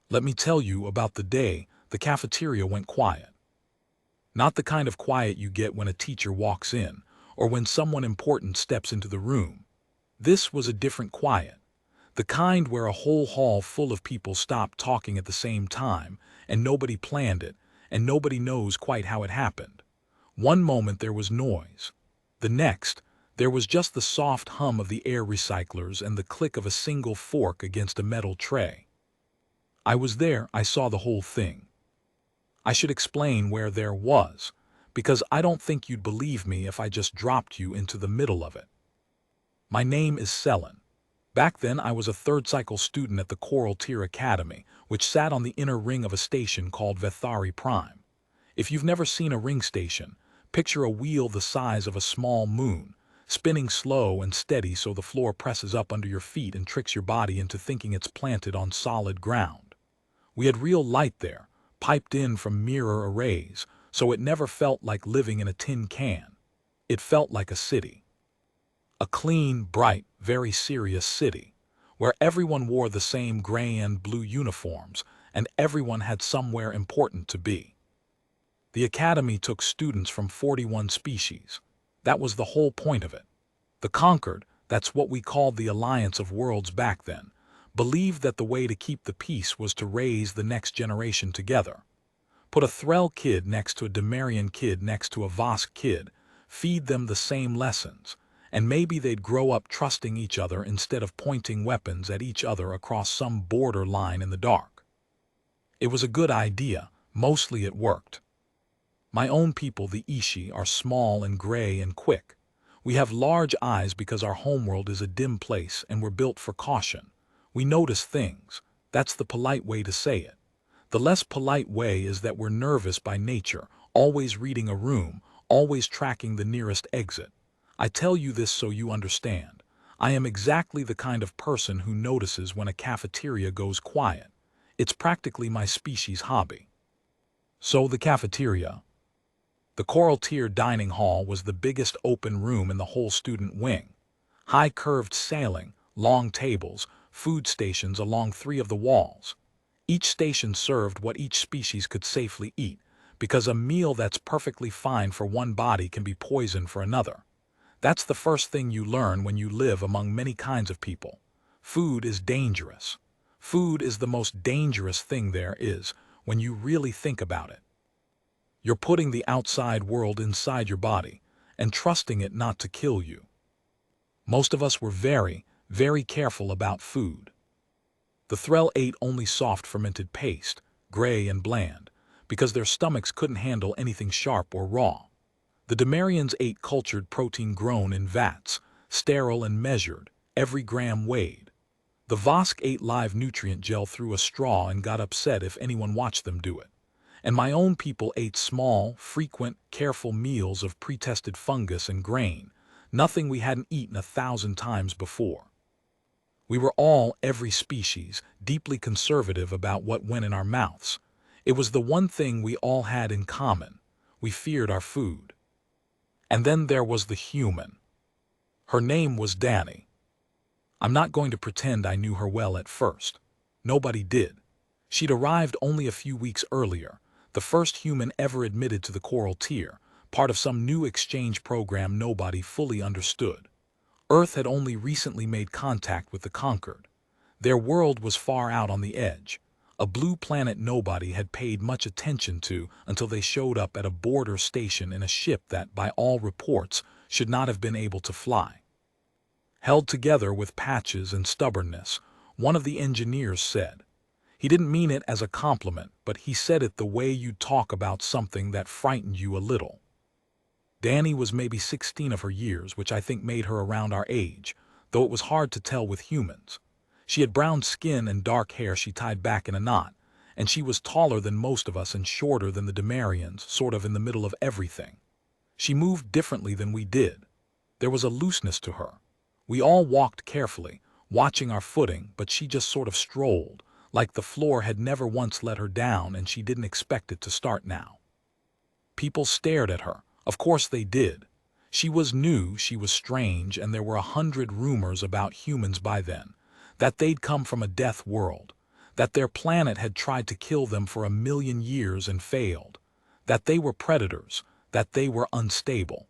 Let me tell you about the day the cafeteria went quiet. Not the kind of quiet you get when a teacher walks in, or when someone important steps into the room. This was a different quiet. The kind where a whole hall full of people stop talking at the same time, and nobody planned it, and nobody knows quite how it happened. One moment there was noise. The next, there was just the soft hum of the air recyclers and the click of a single fork against a metal tray. I was there, I saw the whole thing. I should explain where there was, because I don't think you'd believe me if I just dropped you into the middle of it. My name is Selin. Back then I was a third-cycle student at the Coral Tier Academy, which sat on the inner ring of a station called Vethari Prime. If you've never seen a ring station, picture a wheel the size of a small moon, spinning slow and steady so the floor presses up under your feet and tricks your body into thinking it's planted on solid ground. We had real light there, piped in from mirror arrays, so it never felt like living in a tin can. It felt like a city. A clean, bright, very serious city, where everyone wore the same gray and blue uniforms, and everyone had somewhere important to be. The academy took students from 41 species. That was the whole point of it. The Concord, that's what we called the Alliance of Worlds back then, believed that the way to keep the peace was to raise the next generation together. Put a Threll kid next to a Demarian kid next to a Vosque kid, feed them the same lessons, and maybe they'd grow up trusting each other instead of pointing weapons at each other across some border line in the dark. It was a good idea, mostly it worked. My own people, the Ishi, are small and gray and quick. We have large eyes because our homeworld is a dim place and we're built for caution. We notice things. That's the polite way to say it. The less polite way is that we're nervous by nature, always reading a room, always tracking the nearest exit. I tell you this so you understand. I am exactly the kind of person who notices when a cafeteria goes quiet. It's practically my species' hobby. So the cafeteria. The Coral Tier dining hall was the biggest open room in the whole student wing. High curved ceiling, long tables, food stations along 3 of the walls. Each station served what each species could safely eat, because a meal that's perfectly fine for one body can be poison for another. That's the first thing you learn when you live among many kinds of people. Food is dangerous. Food is the most dangerous thing there is, when you really think about it. You're putting the outside world inside your body, and trusting it not to kill you. Most of us were very, very careful about food. The Threll ate only soft fermented paste, gray and bland, because their stomachs couldn't handle anything sharp or raw. The Demarians ate cultured protein grown in vats, sterile and measured, every gram weighed. The Vosque ate live nutrient gel through a straw and got upset if anyone watched them do it. And my own people ate small, frequent, careful meals of pre-tested fungus and grain, nothing we hadn't eaten 1,000 times before. We were all, every species, deeply conservative about what went in our mouths. It was the one thing we all had in common. We feared our food. And then there was the human. Her name was Danny. I'm not going to pretend I knew her well at first. Nobody did. She'd arrived only a few weeks earlier, the first human ever admitted to the Coral Tier, part of some new exchange program nobody fully understood. Earth had only recently made contact with the Concord. Their world was far out on the edge, a blue planet nobody had paid much attention to until they showed up at a border station in a ship that, by all reports, should not have been able to fly. Held together with patches and stubbornness, one of the engineers said. He didn't mean it as a compliment, but he said it the way you'd talk about something that frightened you a little. Danny was maybe 16 of her years, which I think made her around our age, though it was hard to tell with humans. She had brown skin and dark hair she tied back in a knot, and she was taller than most of us and shorter than the Demarians, sort of in the middle of everything. She moved differently than we did. There was a looseness to her. We all walked carefully, watching our footing, but she just sort of strolled, like the floor had never once let her down and she didn't expect it to start now. People stared at her. Of course they did. She was new, she was strange, and there were 100 rumors about humans by then, that they'd come from a death world, that their planet had tried to kill them for 1 million years and failed, that they were predators, that they were unstable.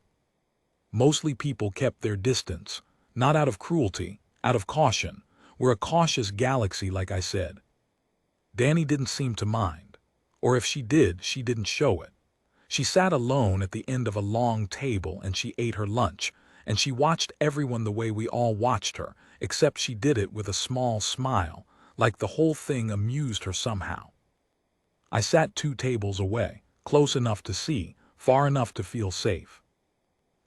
Mostly people kept their distance, not out of cruelty, out of caution. We're a cautious galaxy, like I said. Danny didn't seem to mind. Or if she did, she didn't show it. She sat alone at the end of a long table and she ate her lunch, and she watched everyone the way we all watched her, except she did it with a small smile, like the whole thing amused her somehow. I sat 2 tables away, close enough to see, far enough to feel safe.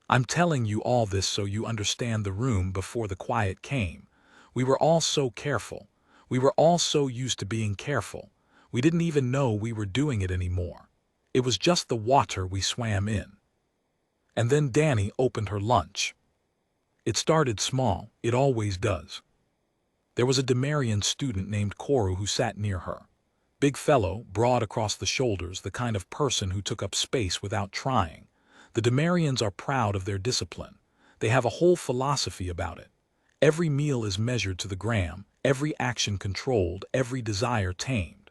I'm telling you all this so you understand the room before the quiet came. We were all so careful. We were all so used to being careful. We didn't even know we were doing it anymore. It was just the water we swam in. And then Danny opened her lunch. It started small, it always does. There was a Demarian student named Koru who sat near her. Big fellow, broad across the shoulders, the kind of person who took up space without trying. The Demarians are proud of their discipline. They have a whole philosophy about it. Every meal is measured to the gram, every action controlled, every desire tamed.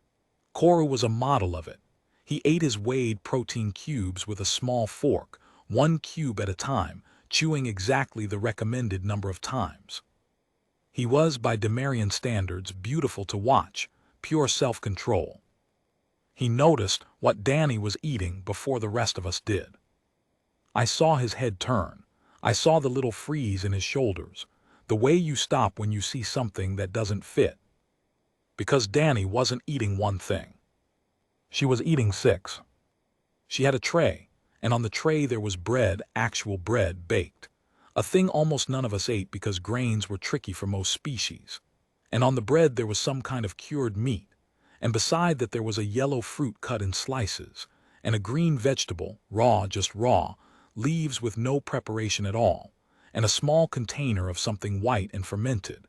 Koru was a model of it. He ate his weighed protein cubes with a small fork, 1 cube at a time, chewing exactly the recommended number of times. He was, by Demarian standards, beautiful to watch, pure self-control. He noticed what Danny was eating before the rest of us did. I saw his head turn. I saw the little freeze in his shoulders, the way you stop when you see something that doesn't fit. Because Danny wasn't eating one thing. She was eating 6. She had a tray, and on the tray there was bread, actual bread, baked. A thing almost none of us ate because grains were tricky for most species. And on the bread there was some kind of cured meat, and beside that there was a yellow fruit cut in slices, and a green vegetable, raw, just raw, leaves with no preparation at all, and a small container of something white and fermented.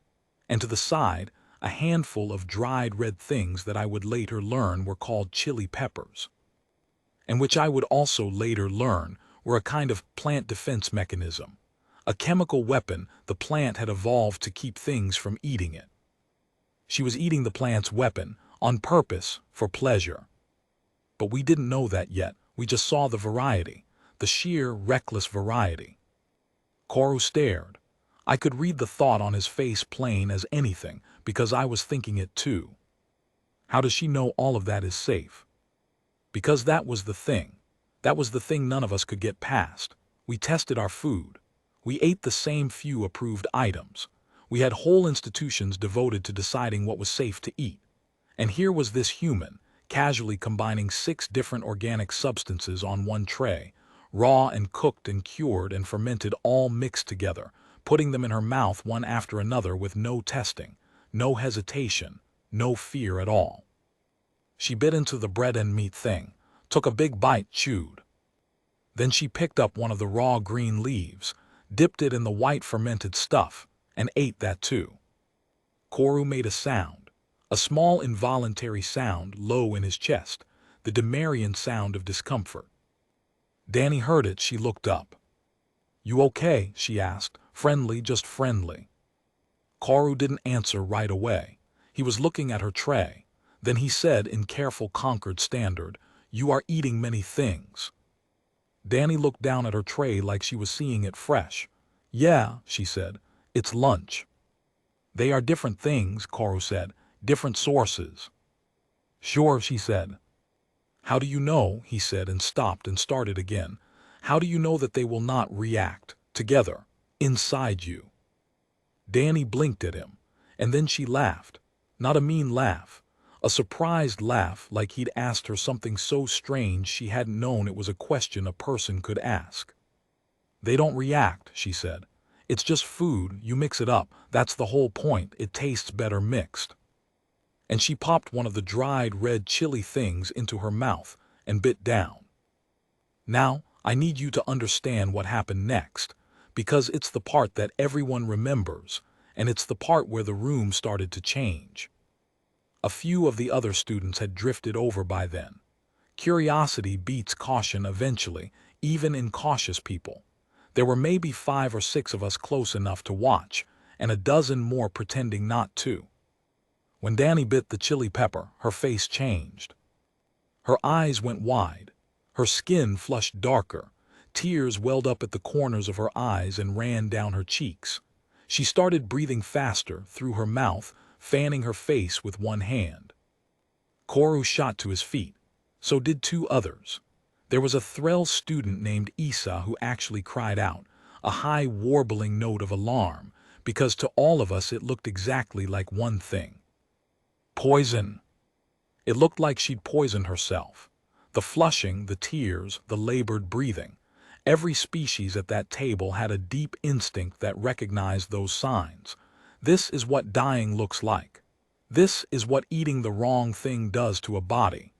And to the side, a handful of dried red things that I would later learn were called chili peppers, and which I would also later learn were a kind of plant defense mechanism, a chemical weapon the plant had evolved to keep things from eating it. She was eating the plant's weapon, on purpose, for pleasure. But we didn't know that yet, we just saw the variety, the sheer, reckless variety. Koru stared. I could read the thought on his face plain as anything, because I was thinking it too. How does she know all of that is safe? Because that was the thing. That was the thing none of us could get past. We tested our food. We ate the same few approved items. We had whole institutions devoted to deciding what was safe to eat. And here was this human, casually combining 6 different organic substances on one tray, raw and cooked and cured and fermented all mixed together, putting them in her mouth one after another with no testing, no hesitation, no fear at all. She bit into the bread and meat thing, took a big bite, chewed. Then she picked up one of the raw green leaves, dipped it in the white fermented stuff, and ate that too. Koru made a sound, a small involuntary sound low in his chest, the Demarian sound of discomfort. Danny heard it. She looked up. "You okay?" she asked, friendly, just friendly. Koru didn't answer right away. He was looking at her tray. Then he said in careful Concord standard, "You are eating many things." Danny looked down at her tray like she was seeing it fresh. "Yeah," she said, "it's lunch." "They are different things," Koru said, "different sources." "Sure," she said. "How do you know," he said, and stopped and started again. "How do you know that they will not react, together, inside you?" Danny blinked at him, and then she laughed. Not a mean laugh. A surprised laugh, like he'd asked her something so strange she hadn't known it was a question a person could ask. "They don't react," she said. "It's just food, you mix it up, that's the whole point, it tastes better mixed." And she popped one of the dried red chili things into her mouth and bit down. Now, I need you to understand what happened next, because it's the part that everyone remembers, and it's the part where the room started to change. A few of the other students had drifted over by then. Curiosity beats caution eventually, even in cautious people. There were maybe 5 or 6 of us close enough to watch, and a dozen more pretending not to. When Danny bit the chili pepper, her face changed. Her eyes went wide. Her skin flushed darker. Tears welled up at the corners of her eyes and ran down her cheeks. She started breathing faster through her mouth, fanning her face with one hand. Koru shot to his feet. So did two others. There was a Threll student named Isa who actually cried out, a high warbling note of alarm, because to all of us it looked exactly like one thing. Poison. It looked like she'd poisoned herself. The flushing, the tears, the labored breathing. Every species at that table had a deep instinct that recognized those signs. This is what dying looks like. This is what eating the wrong thing does to a body.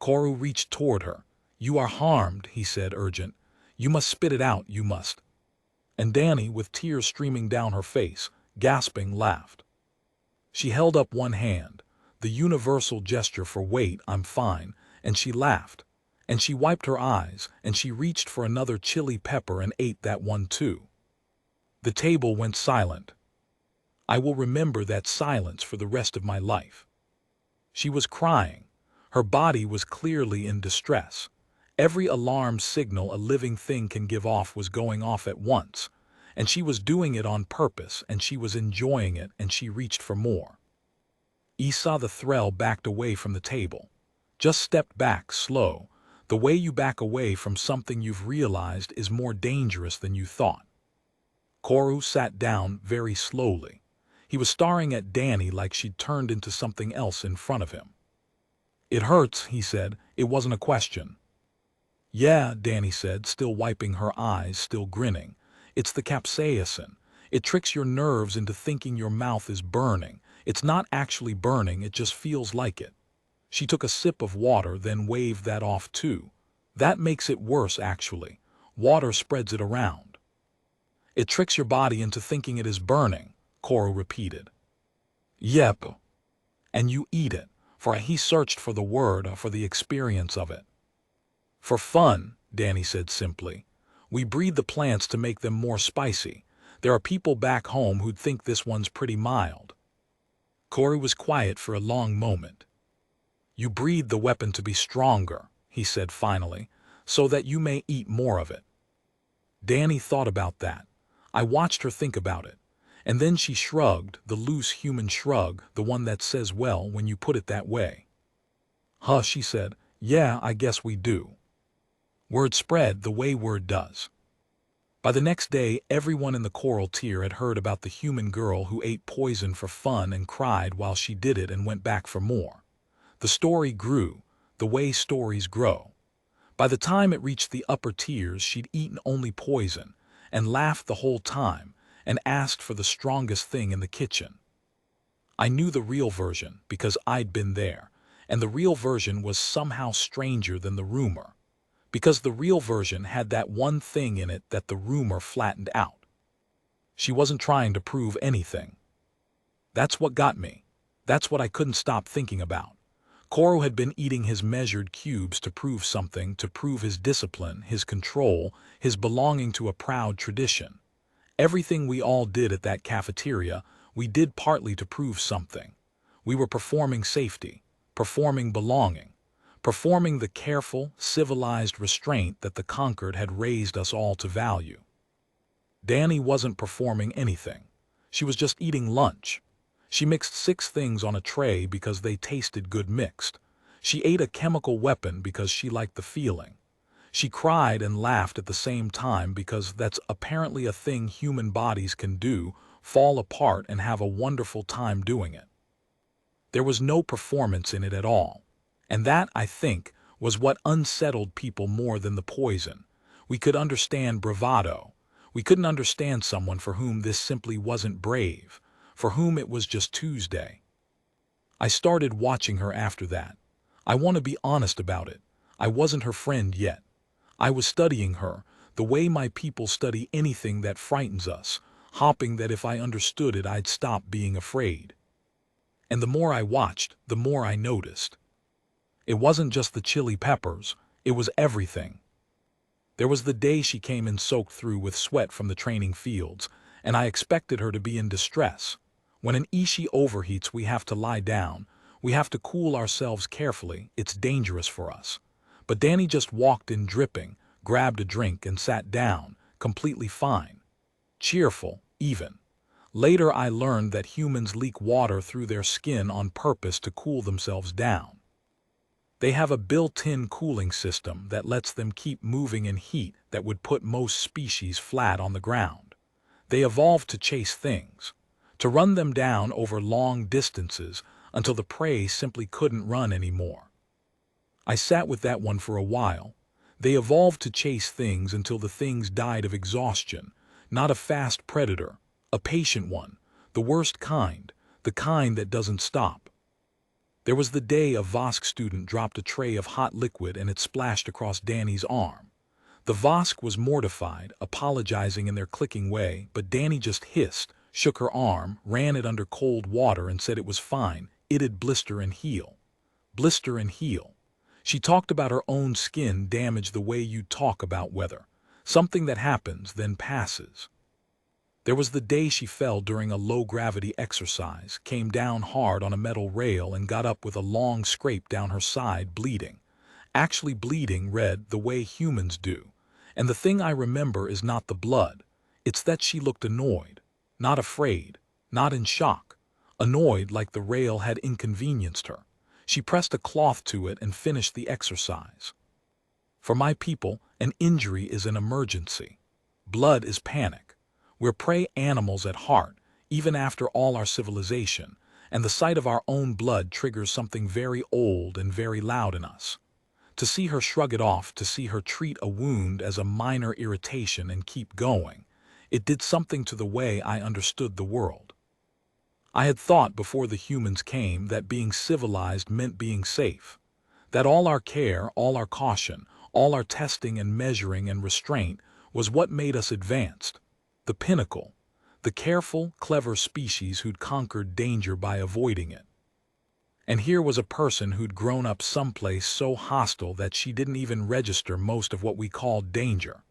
Koru reached toward her. "You are harmed," he said, urgent. "You must spit it out, you must." And Danny, with tears streaming down her face, gasping, laughed. She held up one hand, the universal gesture for "wait, I'm fine," and she laughed. And she wiped her eyes, and she reached for another chili pepper and ate that one too. The table went silent. I will remember that silence for the rest of my life. She was crying. Her body was clearly in distress. Every alarm signal a living thing can give off was going off at once, and she was doing it on purpose, and she was enjoying it, and she reached for more. Esau the Threll backed away from the table. Just stepped back, slow. The way you back away from something you've realized is more dangerous than you thought. Koru sat down very slowly. He was staring at Danny like she'd turned into something else in front of him. "It hurts," he said. "It wasn't a question." "Yeah," Danny said, still wiping her eyes, still grinning. "It's the capsaicin. It tricks your nerves into thinking your mouth is burning. It's not actually burning, it just feels like it." She took a sip of water, then waved that off too. "That makes it worse, actually. Water spreads it around." "It tricks your body into thinking it is burning," Koru repeated. "Yep. And you eat it." For he searched for the word, for the experience of it. "For fun," Danny said simply. "We breed the plants to make them more spicy. There are people back home who'd think this one's pretty mild." Koru was quiet for a long moment. "You breed the weapon to be stronger," he said finally, "so that you may eat more of it." Danny thought about that. I watched her think about it. And then she shrugged, the loose human shrug, the one that says, "Well, when you put it that way." "Huh," she said. "Yeah, I guess we do." Word spread the way word does. By the next day, everyone in the coral tier had heard about the human girl who ate poison for fun and cried while she did it and went back for more. The story grew, the way stories grow. By the time it reached the upper tiers, she'd eaten only poison, and laughed the whole time, and asked for the strongest thing in the kitchen. I knew the real version because I'd been there, and the real version was somehow stranger than the rumor, because the real version had that one thing in it that the rumor flattened out. She wasn't trying to prove anything. That's what got me. That's what I couldn't stop thinking about. Koru had been eating his measured cubes to prove something, to prove his discipline, his control, his belonging to a proud tradition. Everything we all did at that cafeteria, we did partly to prove something. We were performing safety, performing belonging, performing the careful, civilized restraint that the Concord had raised us all to value. Danny wasn't performing anything. She was just eating lunch. She mixed 6 things on a tray because they tasted good mixed. She ate a chemical weapon because she liked the feeling. She cried and laughed at the same time because that's apparently a thing human bodies can do, fall apart and have a wonderful time doing it. There was no performance in it at all. And that, I think, was what unsettled people more than the poison. We could understand bravado. We couldn't understand someone for whom this simply wasn't brave, for whom it was just Tuesday. I started watching her after that. I want to be honest about it. I wasn't her friend yet. I was studying her, the way my people study anything that frightens us, hoping that if I understood it I'd stop being afraid. And the more I watched, the more I noticed. It wasn't just the chili peppers, it was everything. There was the day she came in soaked through with sweat from the training fields, and I expected her to be in distress. When an ishi overheats, we have to lie down. We have to cool ourselves carefully. It's dangerous for us. But Danny just walked in dripping, grabbed a drink and sat down, completely fine. Cheerful, even. Later I learned that humans leak water through their skin on purpose to cool themselves down. They have a built-in cooling system that lets them keep moving in heat that would put most species flat on the ground. They evolved to chase things, to run them down over long distances until the prey simply couldn't run anymore. I sat with that one for a while. They evolved to chase things until the things died of exhaustion, not a fast predator, a patient one, the worst kind, the kind that doesn't stop. There was the day a Vosque student dropped a tray of hot liquid and it splashed across Danny's arm. The Vosque was mortified, apologizing in their clicking way, but Danny just hissed, shook her arm, ran it under cold water and said it was fine, it'd blister and heal. Blister and heal. She talked about her own skin damage the way you talk about weather. Something that happens, then passes. There was the day she fell during a low-gravity exercise, came down hard on a metal rail and got up with a long scrape down her side, bleeding. Actually bleeding red the way humans do. And the thing I remember is not the blood. It's that she looked annoyed. Not afraid. Not in shock. Annoyed like the rail had inconvenienced her. She pressed a cloth to it and finished the exercise. For my people, an injury is an emergency. Blood is panic. We're prey animals at heart, even after all our civilization, and the sight of our own blood triggers something very old and very loud in us. To see her shrug it off, to see her treat a wound as a minor irritation and keep going, it did something to the way I understood the world. I had thought before the humans came that being civilized meant being safe, that all our care, all our caution, all our testing and measuring and restraint was what made us advanced. The pinnacle, the careful, clever species who'd conquered danger by avoiding it. And here was a person who'd grown up someplace so hostile that she didn't even register most of what we called danger.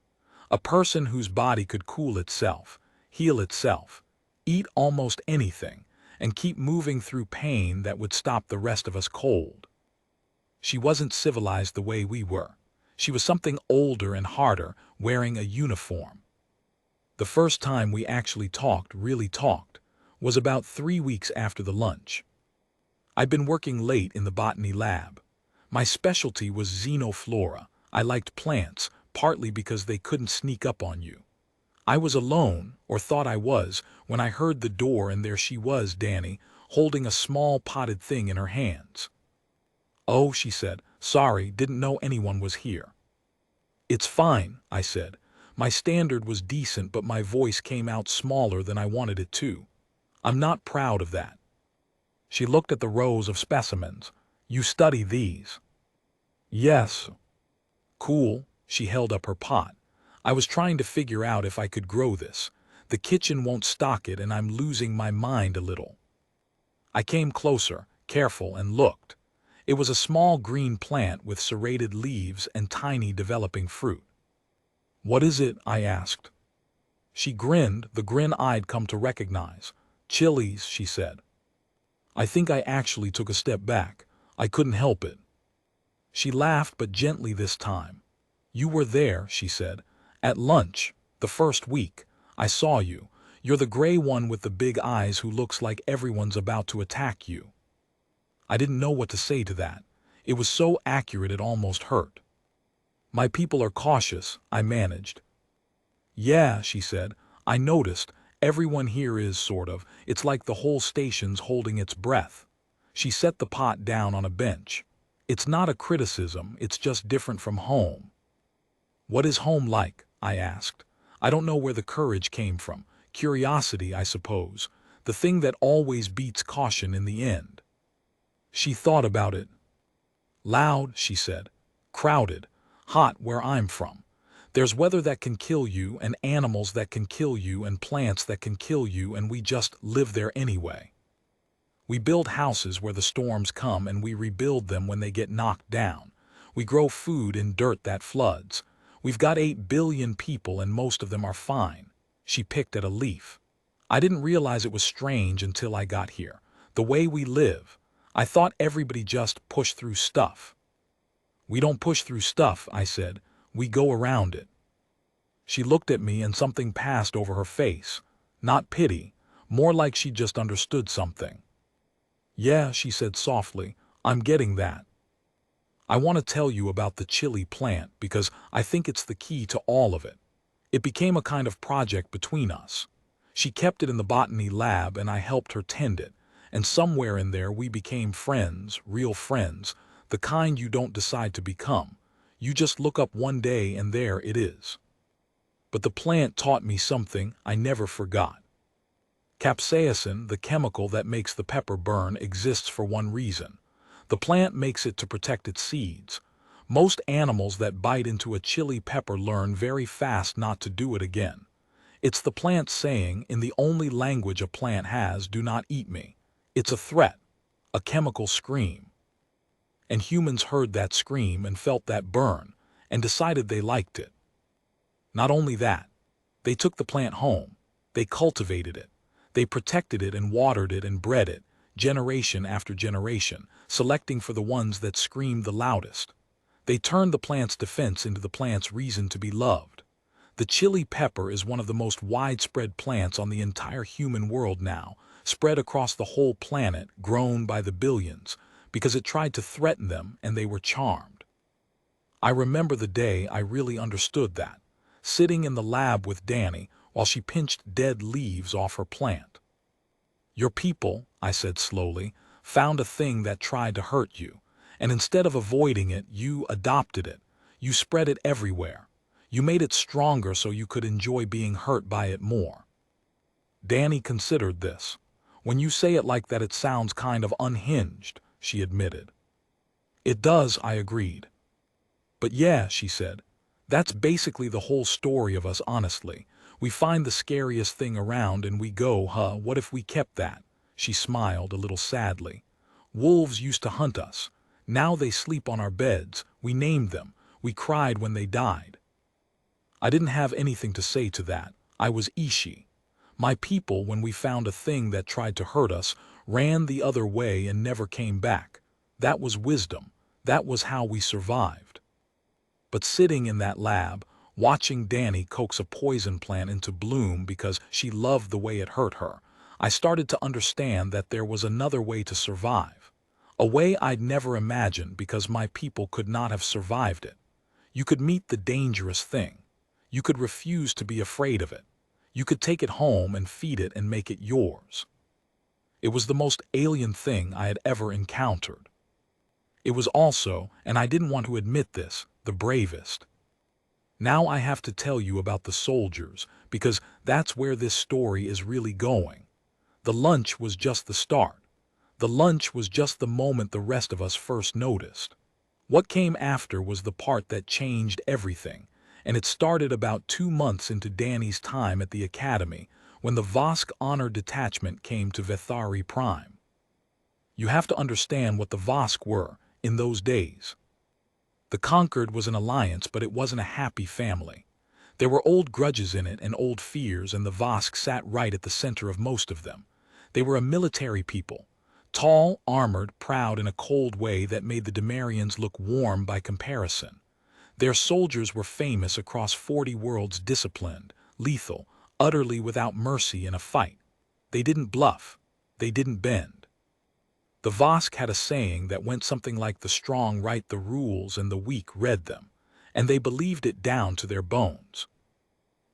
A person whose body could cool itself, heal itself, eat almost anything, and keep moving through pain that would stop the rest of us cold. She wasn't civilized the way we were. She was something older and harder, wearing a uniform. The first time we actually talked, really talked, was about 3 weeks after the lunch. I'd been working late in the botany lab. My specialty was xenoflora. I liked plants, partly because they couldn't sneak up on you. I was alone, or thought I was, when I heard the door and there she was, Danny, holding a small potted thing in her hands. "Oh," she said, "sorry, didn't know anyone was here." "It's fine," I said. My standard was decent, but my voice came out smaller than I wanted it to. I'm not proud of that. She looked at the rows of specimens. "You study these?" "Yes." "Cool." She held up her pot. "I was trying to figure out if I could grow this. The kitchen won't stock it and I'm losing my mind a little." I came closer, careful, and looked. It was a small green plant with serrated leaves and tiny developing fruit. "What is it?" I asked. She grinned, the grin I'd come to recognize. "Chilies," she said. I think I actually took a step back. I couldn't help it. She laughed, but gently this time. "You were there," she said. "At lunch, the first week. I saw you. You're the gray one with the big eyes who looks like everyone's about to attack you." I didn't know what to say to that. It was so accurate it almost hurt. "My people are cautious," I managed. "Yeah," she said. "I noticed. Everyone here is, sort of. It's like the whole station's holding its breath." She set the pot down on a bench. "It's not a criticism, it's just different from home." "What is home like?" I asked. I don't know where the courage came from. Curiosity, I suppose. The thing that always beats caution in the end. She thought about it. "Loud," she said. "Crowded. Hot where I'm from. There's weather that can kill you, and animals that can kill you, and plants that can kill you, and we just live there anyway. We build houses where the storms come, and we rebuild them when they get knocked down. We grow food in dirt that floods. We've got 8 billion people, and most of them are fine." She picked at a leaf. I didn't realize it was strange until I got here. The way we live. I thought everybody just pushed through stuff. We don't push through stuff, I said. We go around it. She looked at me and something passed over her face. Not pity, more like she just understood something. Yeah, she said softly, I'm getting that. I want to tell you about the chili plant because I think it's the key to all of it. It became a kind of project between us. She kept it in the botany lab and I helped her tend it, and somewhere in there we became friends, real friends, the kind you don't decide to become. You just look up one day and there it is. But the plant taught me something I never forgot. Capsaicin, the chemical that makes the pepper burn, exists for one reason. The plant makes it to protect its seeds. Most animals that bite into a chili pepper learn very fast not to do it again. It's the plant saying, in the only language a plant has, do not eat me. It's a threat, a chemical scream. And humans heard that scream and felt that burn, and decided they liked it. Not only that, they took the plant home. They cultivated it. They protected it and watered it and bred it, generation after generation, selecting for the ones that screamed the loudest. They turned the plant's defense into the plant's reason to be loved. The chili pepper is one of the most widespread plants on the entire human world now, spread across the whole planet, grown by the billions, because it tried to threaten them and they were charmed. I remember the day I really understood that, sitting in the lab with Danny while she pinched dead leaves off her plant. Your people, I said slowly, found a thing that tried to hurt you, and instead of avoiding it, you adopted it. You spread it everywhere. You made it stronger so you could enjoy being hurt by it more. Danny considered this. When you say it like that, it sounds kind of unhinged, she admitted. It does, I agreed. But yeah, she said, that's basically the whole story of us, honestly. We find the scariest thing around and we go, what if we kept that? She smiled a little sadly. Wolves used to hunt us. Now they sleep on our beds. We named them. We cried when they died. I didn't have anything to say to that. I was Ishi. My people, when we found a thing that tried to hurt us, ran the other way and never came back. That was wisdom. That was how we survived. But sitting in that lab, watching Danny coax a poison plant into bloom because she loved the way it hurt her, I started to understand that there was another way to survive. A way I'd never imagined because my people could not have survived it. You could meet the dangerous thing. You could refuse to be afraid of it. You could take it home and feed it and make it yours. It was the most alien thing I had ever encountered. It was also, and I didn't want to admit this, the bravest. Now I have to tell you about the soldiers, because that's where this story is really going. The lunch was just the start. The lunch was just the moment the rest of us first noticed. What came after was the part that changed everything, and it started about 2 months into Danny's time at the academy, when the Vosque honor detachment came to Vethari Prime. You have to understand what the Vosque were in those days. The Concord was an alliance, but it wasn't a happy family. There were old grudges in it and old fears, and the Vosque sat right at the center of most of them. They were a military people, tall, armored, proud in a cold way that made the Demarians look warm by comparison. Their soldiers were famous across 40 worlds, disciplined, lethal, utterly without mercy in a fight. They didn't bluff. They didn't bend. The Vosque had a saying that went something like the strong write the rules and the weak read them, and they believed it down to their bones.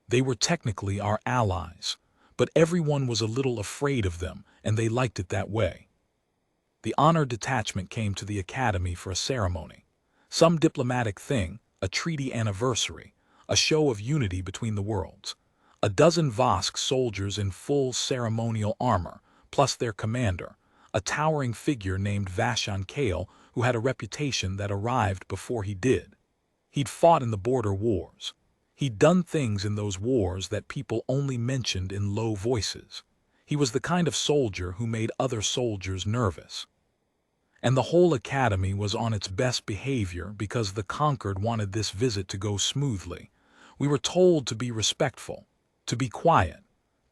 They were technically our allies, but everyone was a little afraid of them, and they liked it that way. The honor detachment came to the academy for a ceremony, some diplomatic thing, a treaty anniversary, a show of unity between the worlds. A dozen Vosque soldiers in full ceremonial armor, plus their commander, a towering figure named Vashon Kale, who had a reputation that arrived before he did. He'd fought in the border wars. He'd done things in those wars that people only mentioned in low voices. He was the kind of soldier who made other soldiers nervous. And the whole academy was on its best behavior because the Concord wanted this visit to go smoothly. We were told to be respectful, to be quiet,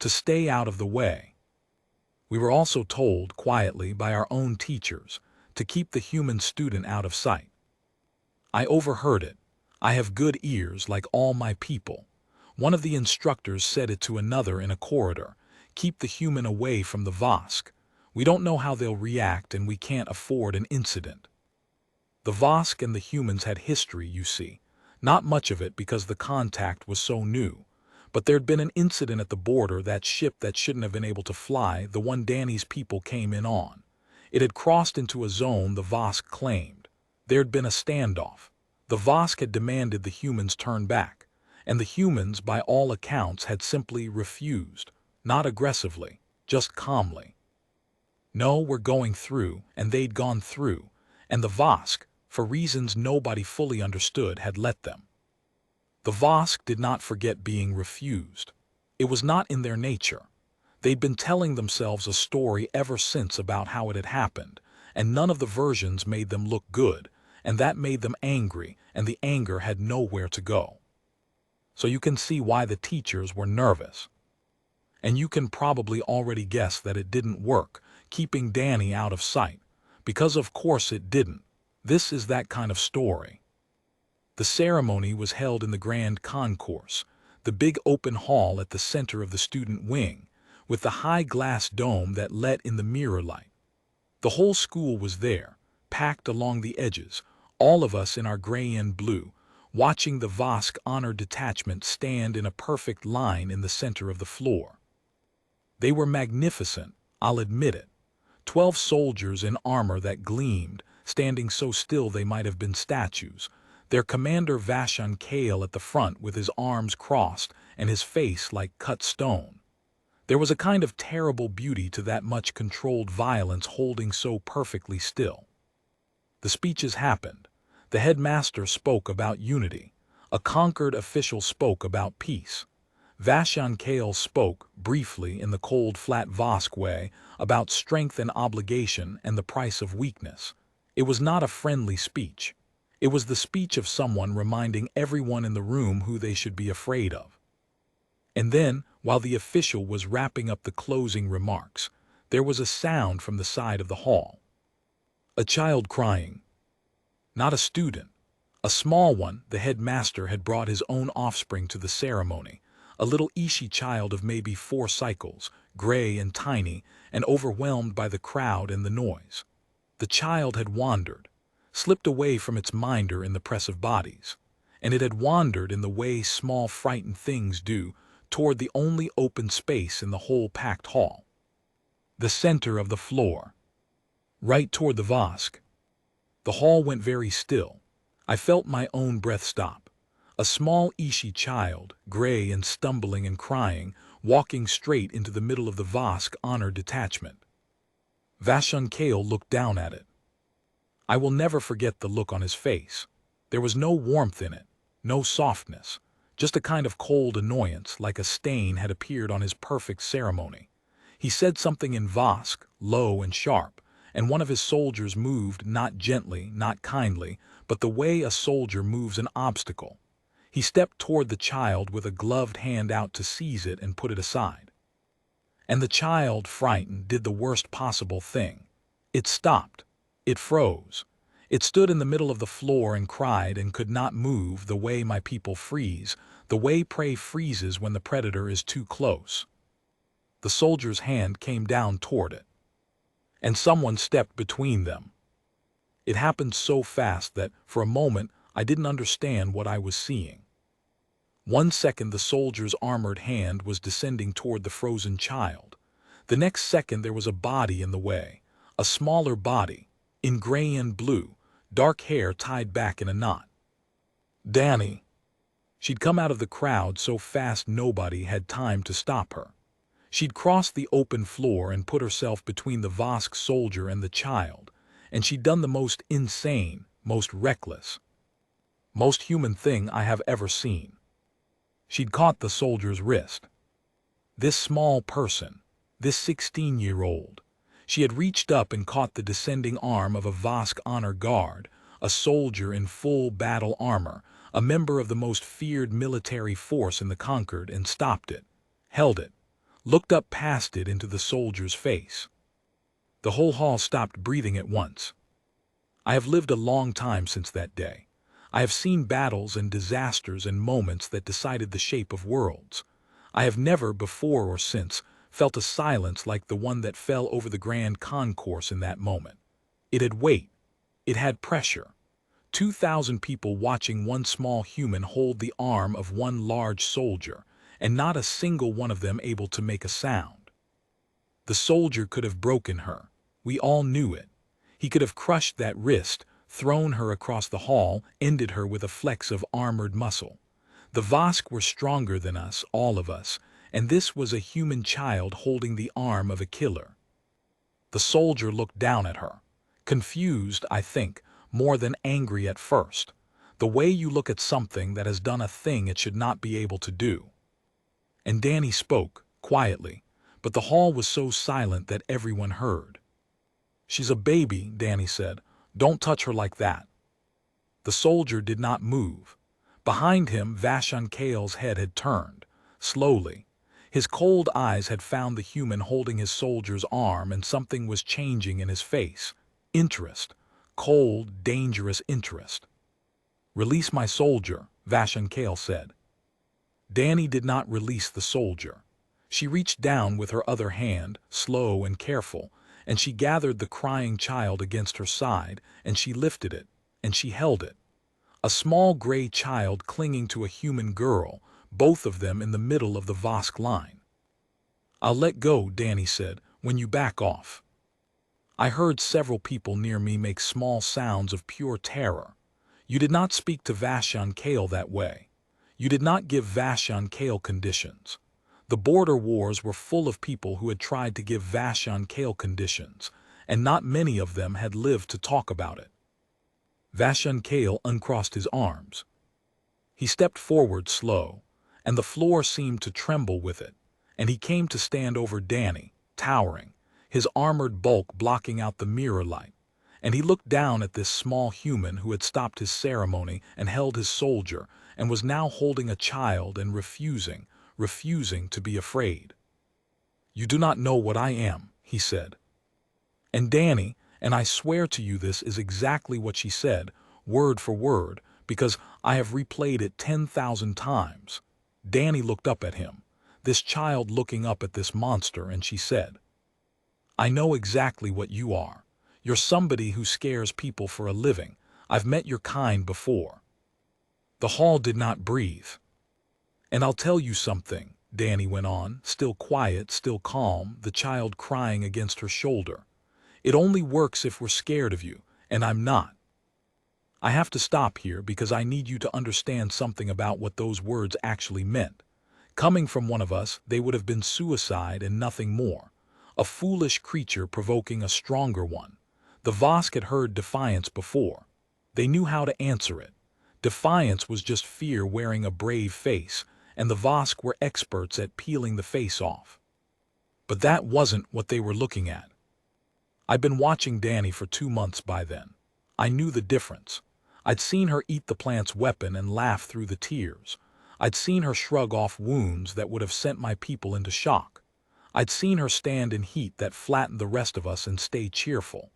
to stay out of the way. We were also told quietly by our own teachers to keep the human student out of sight. I overheard it. I have good ears like all my people. One of the instructors said it to another in a corridor. Keep the human away from the Vosque. We don't know how they'll react and we can't afford an incident. The Vosque and the humans had history, you see. Not much of it because the contact was so new. But there'd been an incident at the border, that ship that shouldn't have been able to fly, the one Danny's people came in on. It had crossed into a zone the Vosque claimed. There'd been a standoff. The Vosque had demanded the humans turn back, and the humans, by all accounts, had simply refused, not aggressively, just calmly. No, we're going through, and they'd gone through, and the Vosque, for reasons nobody fully understood, had let them. The Vosque did not forget being refused. It was not in their nature. They'd been telling themselves a story ever since about how it had happened, and none of the versions made them look good, and that made them angry, and the anger had nowhere to go. So you can see why the teachers were nervous. And you can probably already guess that it didn't work, keeping Danny out of sight, because of course it didn't. This is that kind of story. The ceremony was held in the grand concourse, the big open hall at the center of the student wing, with the high glass dome that let in the mirror light. The whole school was there, packed along the edges, all of us in our gray and blue, watching the Vosque Honor Detachment stand in a perfect line in the center of the floor. They were magnificent, I'll admit it. 12 soldiers in armor that gleamed, standing so still they might have been statues. Their commander Vosque at the front with his arms crossed and his face like cut stone. There was a kind of terrible beauty to that much controlled violence holding so perfectly still. The speeches happened. The headmaster spoke about unity. A Concord official spoke about peace. Vosque spoke, briefly in the cold, flat Vosque way, about strength and obligation and the price of weakness. It was not a friendly speech. It was the speech of someone reminding everyone in the room who they should be afraid of. And then, while the official was wrapping up the closing remarks, there was a sound from the side of the hall. A child crying. Not a student. A small one. The headmaster had brought his own offspring to the ceremony, a little Ishi child of maybe 4 cycles, gray and tiny, and overwhelmed by the crowd and the noise. The child had wandered, slipped away from its minder in the press of bodies, and it had wandered in the way small frightened things do, toward the only open space in the whole packed hall. The center of the floor. Right toward the Vosque. The hall went very still. I felt my own breath stop. A small Ishi child, gray and stumbling and crying, walking straight into the middle of the Vosque Honor Detachment. Vosque looked down at it. I will never forget the look on his face. There was no warmth in it, no softness, just a kind of cold annoyance, like a stain had appeared on his perfect ceremony. He said something in Vosque, low and sharp, and one of his soldiers moved, not gently, not kindly, but the way a soldier moves an obstacle. He stepped toward the child with a gloved hand out to seize it and put it aside. And the child, frightened, did the worst possible thing. It stopped. It froze. It stood in the middle of the floor and cried and could not move, the way my people freeze, the way prey freezes when the predator is too close. The soldier's hand came down toward it, and someone stepped between them. It happened so fast that, for a moment, I didn't understand what I was seeing. 1 second the soldier's armored hand was descending toward the frozen child. The next second there was a body in the way, a smaller body, in gray and blue, dark hair tied back in a knot. Danny. She'd come out of the crowd so fast nobody had time to stop her. She'd crossed the open floor and put herself between the Vosque soldier and the child, and she'd done the most insane, most reckless, most human thing I have ever seen. She'd caught the soldier's wrist. This small person, this 16-year-old, she had reached up and caught the descending arm of a Vosque honor guard, a soldier in full battle armor, a member of the most feared military force in the Concord, and stopped it, held it, looked up past it into the soldier's face. The whole hall stopped breathing at once. I have lived a long time since that day. I have seen battles and disasters and moments that decided the shape of worlds. I have never, before or since, felt a silence like the one that fell over the grand concourse in that moment. It had weight. It had pressure. 2,000 people watching one small human hold the arm of one large soldier, and not a single one of them able to make a sound. The soldier could have broken her. We all knew it. He could have crushed that wrist, thrown her across the hall, ended her with a flex of armored muscle. The Vosque were stronger than us, all of us, and this was a human child holding the arm of a killer. The soldier looked down at her. Confused, I think, more than angry at first. The way you look at something that has done a thing it should not be able to do. And Danny spoke, quietly, but the hall was so silent that everyone heard. "She's a baby," Danny said. "Don't touch her like that." The soldier did not move. Behind him, Vosque's head had turned, slowly. His cold eyes had found the human holding his soldier's arm, and something was changing in his face. Interest. Cold, dangerous interest. "Release my soldier," Vosque said. Danny did not release the soldier. She reached down with her other hand, slow and careful, and she gathered the crying child against her side, and she lifted it, and she held it. A small gray child clinging to a human girl, both of them in the middle of the Vosque line. "I'll let go," Danny said, "when you back off." I heard several people near me make small sounds of pure terror. You did not speak to Vosque that way. You did not give Vosque conditions. The border wars were full of people who had tried to give Vosque conditions, and not many of them had lived to talk about it. Vosque uncrossed his arms. He stepped forward slow, and the floor seemed to tremble with it, and he came to stand over Danny, towering, his armored bulk blocking out the mirror light, and he looked down at this small human who had stopped his ceremony and held his soldier and was now holding a child and refusing to be afraid. "You do not know what I am," he said. And Danny, and I swear to you this is exactly what she said, word for word, because I have replayed it 10,000 times. Danny looked up at him, this child looking up at this monster, and she said, "I know exactly what you are. You're somebody who scares people for a living. I've met your kind before." The hall did not breathe. "And I'll tell you something," Danny went on, still quiet, still calm, the child crying against her shoulder. "It only works if we're scared of you, and I'm not. I have to stop here because I need you to understand something about what those words actually meant. Coming from one of us, they would have been suicide and nothing more. A foolish creature provoking a stronger one. The Vosque had heard defiance before. They knew how to answer it. Defiance was just fear wearing a brave face, and the Vosque were experts at peeling the face off. But that wasn't what they were looking at. I'd been watching Danny for 2 months by then. I knew the difference. I'd seen her eat the plant's weapon and laugh through the tears. I'd seen her shrug off wounds that would have sent my people into shock. I'd seen her stand in heat that flattened the rest of us and stay cheerful.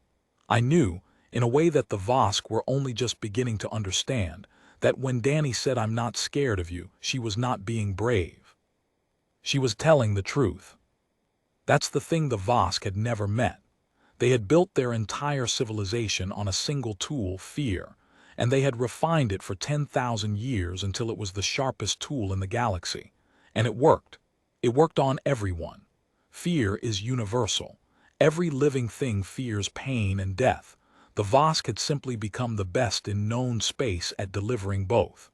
I knew, in a way that the Vosque were only just beginning to understand, that when Danny said "I'm not scared of you," she was not being brave. She was telling the truth. That's the thing the Vosque had never met. They had built their entire civilization on a single tool, fear, and they had refined it for 10,000 years until it was the sharpest tool in the galaxy. And it worked. It worked on everyone. Fear is universal. Every living thing fears pain and death. The Vosque had simply become the best in known space at delivering both.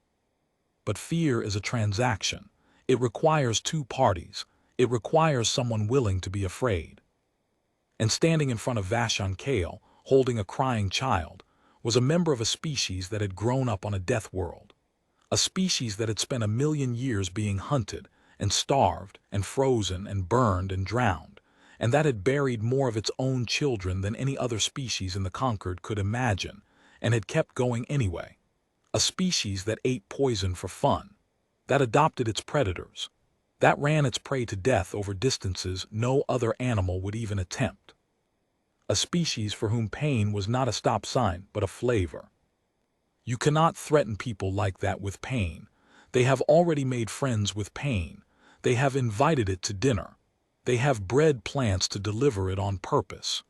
But fear is a transaction. It requires two parties. It requires someone willing to be afraid. And standing in front of Vosque, holding a crying child, was a member of a species that had grown up on a death world. A species that had spent 1,000,000 years being hunted and starved and frozen and burned and drowned, and that had buried more of its own children than any other species in the Concord could imagine, and had kept going anyway. A species that ate poison for fun, that adopted its predators. that ran its prey to death over distances no other animal would even attempt. A species for whom pain was not a stop sign but a flavor. You cannot threaten people like that with pain. They have already made friends with pain. They have invited it to dinner. They have bred plants to deliver it on purpose.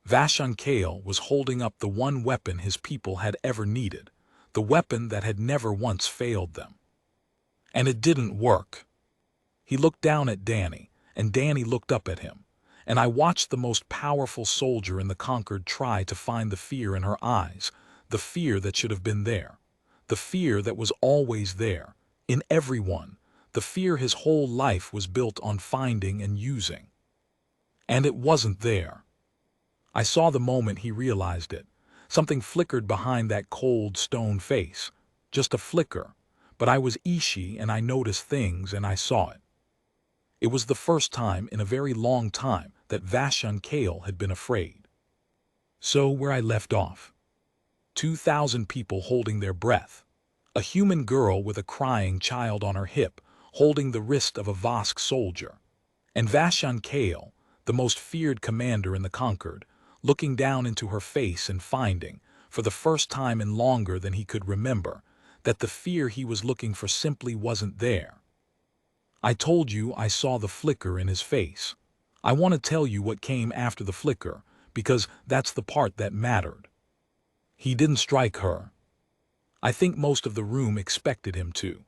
Vosque was holding up the one weapon his people had ever needed, the weapon that had never once failed them. And it didn't work. He looked down at Danny, and Danny looked up at him, and I watched the most powerful soldier in the Concord try to find the fear in her eyes, the fear that should have been there, the fear that was always there, in everyone, the fear his whole life was built on finding and using. And it wasn't there. I saw the moment he realized it. Something flickered behind that cold stone face. Just a flicker. But I was Ishi and I noticed things and I saw it. It was the first time in a very long time that Vosque had been afraid. So where I left off. 2,000 people holding their breath. A human girl with a crying child on her hip, holding the wrist of a Vosque soldier. And Vosque, the most feared commander in the Concord, looking down into her face and finding, for the first time in longer than he could remember, that the fear he was looking for simply wasn't there. I told you I saw the flicker in his face. I want to tell you what came after the flicker, because that's the part that mattered. He didn't strike her. I think most of the room expected him to.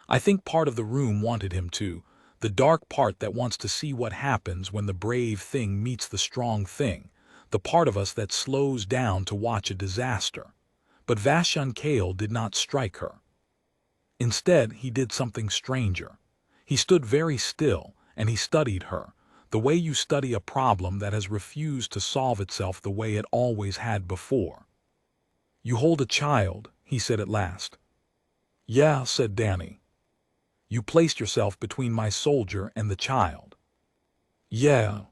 I think part of the room wanted him to, the dark part that wants to see what happens when the brave thing meets the strong thing, the part of us that slows down to watch a disaster. But Vosque did not strike her. Instead, he did something stranger. He stood very still, and he studied her, the way you study a problem that has refused to solve itself the way it always had before. "You hold a child," he said at last. "Yeah," said Danny. "You placed yourself between my soldier and the child." "Yeah."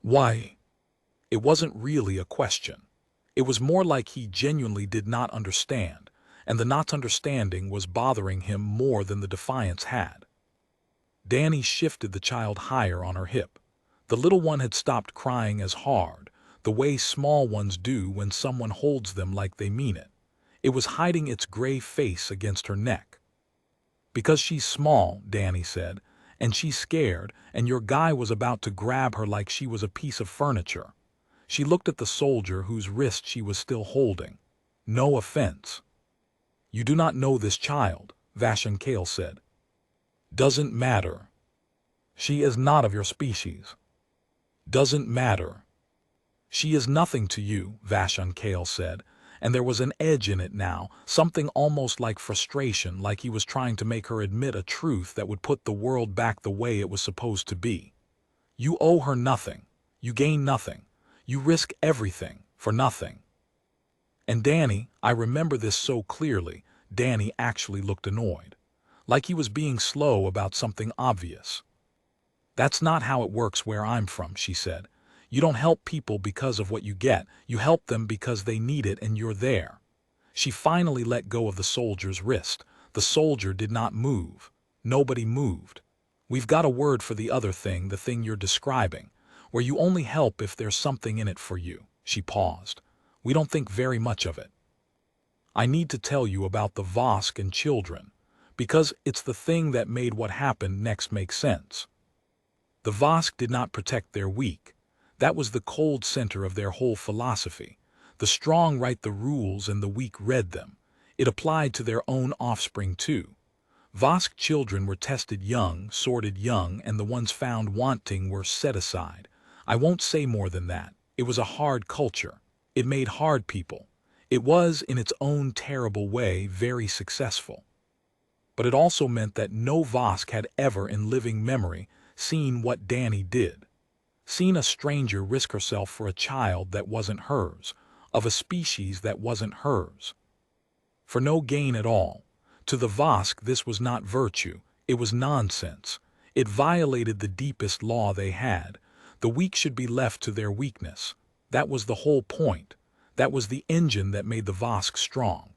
"Why?" It wasn't really a question. It was more like he genuinely did not understand, and the not understanding was bothering him more than the defiance had. Danny shifted the child higher on her hip. The little one had stopped crying as hard, the way small ones do when someone holds them like they mean it. It was hiding its gray face against her neck. "Because she's small," Danny said, "and she's scared, and your guy was about to grab her like she was a piece of furniture." She looked at the soldier whose wrist she was still holding. "No offense." "You do not know this child," Vosque said. "Doesn't matter." "She is not of your species." "Doesn't matter." "She is nothing to you," Vosque said, and there was an edge in it now, something almost like frustration, like he was trying to make her admit a truth that would put the world back the way it was supposed to be. "You owe her nothing. You gain nothing. You risk everything for nothing." And Danny, I remember this so clearly, Danny actually looked annoyed, like he was being slow about something obvious. "That's not how it works where I'm from," she said. "You don't help people because of what you get, you help them because they need it and you're there." She finally let go of the soldier's wrist. The soldier did not move. Nobody moved. "We've got a word for the other thing, the thing you're describing, where you only help if there's something in it for you." She paused. "We don't think very much of it. I need to tell you about the Vosque and children, because it's the thing that made what happened next make sense. The Vosque did not protect their weak. That was the cold center of their whole philosophy. The strong write the rules and the weak read them. It applied to their own offspring too. Vosque children were tested young, sorted young, and the ones found wanting were set aside. I won't say more than that. It was a hard culture. It made hard people. It was, in its own terrible way, very successful. But it also meant that no Vosque had ever in living memory seen what Danny did. Seen a stranger risk herself for a child that wasn't hers, of a species that wasn't hers. For no gain at all. To the Vosque this was not virtue, it was nonsense. It violated the deepest law they had. The weak should be left to their weakness. That was the whole point. That was the engine that made the Vosque strong.